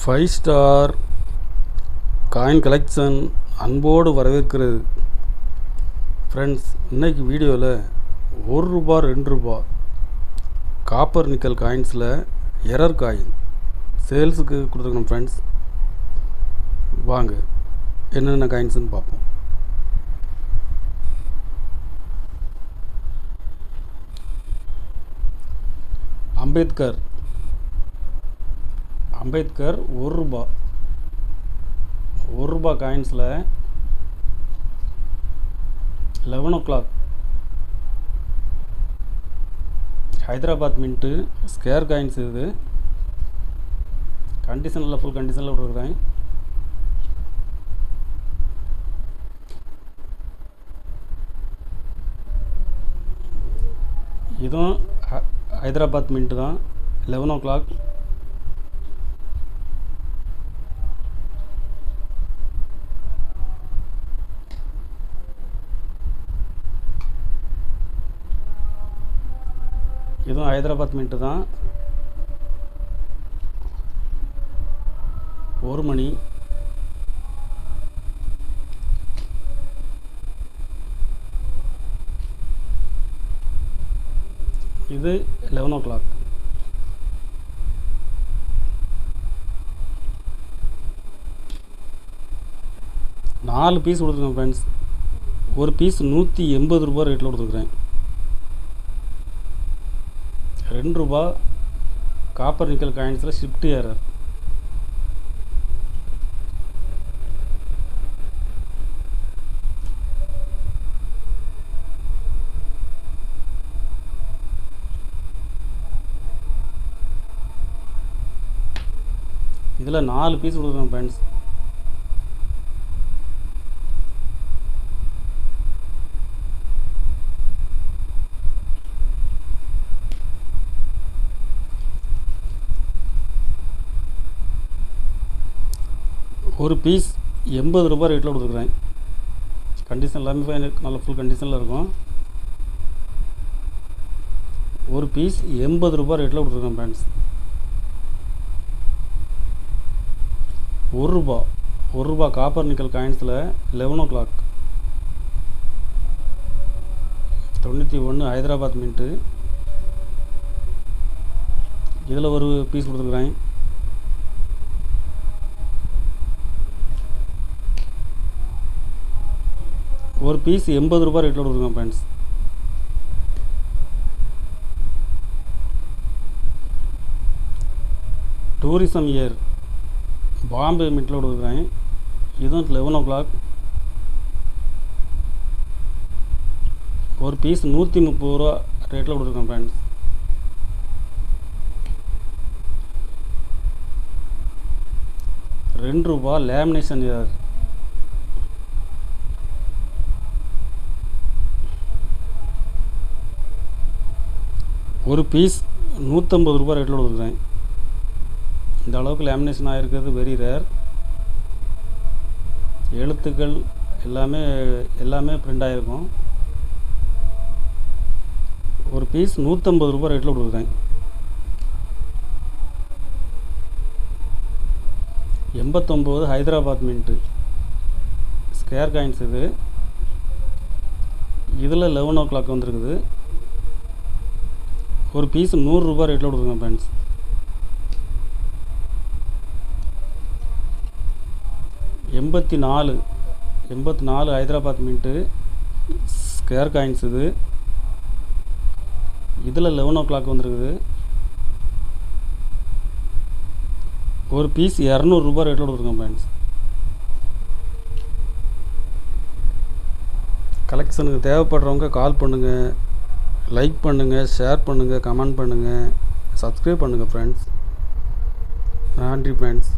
Five star coin collection அன்போடு வரவேற்கிறது. Friends, இன்றைக்கி வீடியோவில் ₹1 ₹2 காப்பர் நிக்கல் காயின்ஸில் எரர் காயின் சேல்ஸுக்கு கொடுத்துருக்கணும். ஃப்ரெண்ட்ஸ், வாங்க என்னென்ன காயின்ஸுன்னு பார்ப்போம். அம்பேத்கர் ₹1 காயின்ஸில் 11 o'clock Hyderabad mint square coins. இது கண்டிஷனில் ஃபுல் கண்டிஷனில் விட்டுருக்குறேன். இதுவும் ஹைதராபாத் மின்ட்டு தான், 11 o'clock. இதுவும் ஹைதராபாத் மின்ட்டு தான், 1 மணி. இது 11 o'clock. நாலு பீஸ் கொடுத்துருக்கேன் ஃப்ரெண்ட்ஸ். ஒரு பீஸ் ₹180 ரேட்டில் கொடுத்துருக்குறேன். ₹2 காப்பர் நிக்கல் காயின்ஸில் ஷிஃப்ட் எரர். இதில் 4 பீஸ் கொடுக்குறேன் ஃப்ரெண்ட்ஸ். ஒரு பீஸ் ₹80 ரேட்டில் கொடுத்துருக்குறேன். கண்டிஷன் எல்லாமே ஃபைன், நல்ல ஃபுல் கண்டிஷனில் இருக்கும். ஒரு பீஸ் ₹80 ரேட்டில் கொடுத்துருக்கேன் ஃப்ரெண்ட்ஸ். ₹1 காப்பர் நிக்கல் காயின்ஸில் 11 o'clock 91 ஹைதராபாத் மின்ட்டு. இதில் ஒரு பீஸ் கொடுத்துருக்குறேன். ஒரு பீஸ் ₹80 ரேட்டில் கொடுத்துருக்கேன் ஃப்ரெண்ட்ஸ். டூரிசம் இயர் பாம்பே மின்ட்டில் கொடுக்குறேன். இதுவும் 11 o'clock. ஒரு பீஸ் ₹130 ரேட்டில் கொடுத்துருக்கேன் ஃப்ரெண்ட்ஸ். ₹2 lamination year. ஒரு பீஸ் ₹150 ரேட்டில் கொடுத்துருக்கேன். இந்த அளவுக்கு லேமினேஷன் ஆகிருக்கிறது வெரி ரேர். எழுத்துக்கள் எல்லாமே பிரிண்ட் ஆகிருக்கும். ஒரு பீஸ் ₹150 ரேட்டில் கொடுத்துருக்கேன். 89 ஹைதராபாத் மின்ட்டு ஸ்கேர் காயின்ஸ். இதில் 11 o'clock வந்துருக்குது. ஒரு பீஸ் ₹100 ரேட்டில் கொடுத்துருக்கேன் ஃப்ரெண்ட்ஸ். எண்பத்தி நாலு ஹைதராபாத் மின்ட்டு ஸ்கேர் காயின்ஸ். இதில் 11 o'clock வந்துருக்குது. ஒரு பீஸ் ₹200 ரேட்டில் கொடுத்துருக்கேன் ஃப்ரெண்ட்ஸ். கலெக்ஷனுக்கு தேவைப்படுறவங்க கால் பண்ணுங்கள், லைக் பண்ணுங்கள், ஷேர் பண்ணுங்கள், கமெண்ட் பண்ணுங்கள், சப்ஸ்கிரைப் பண்ணுங்கள் ஃப்ரெண்ட்ஸ். நன்றி ஃப்ரெண்ட்ஸ்.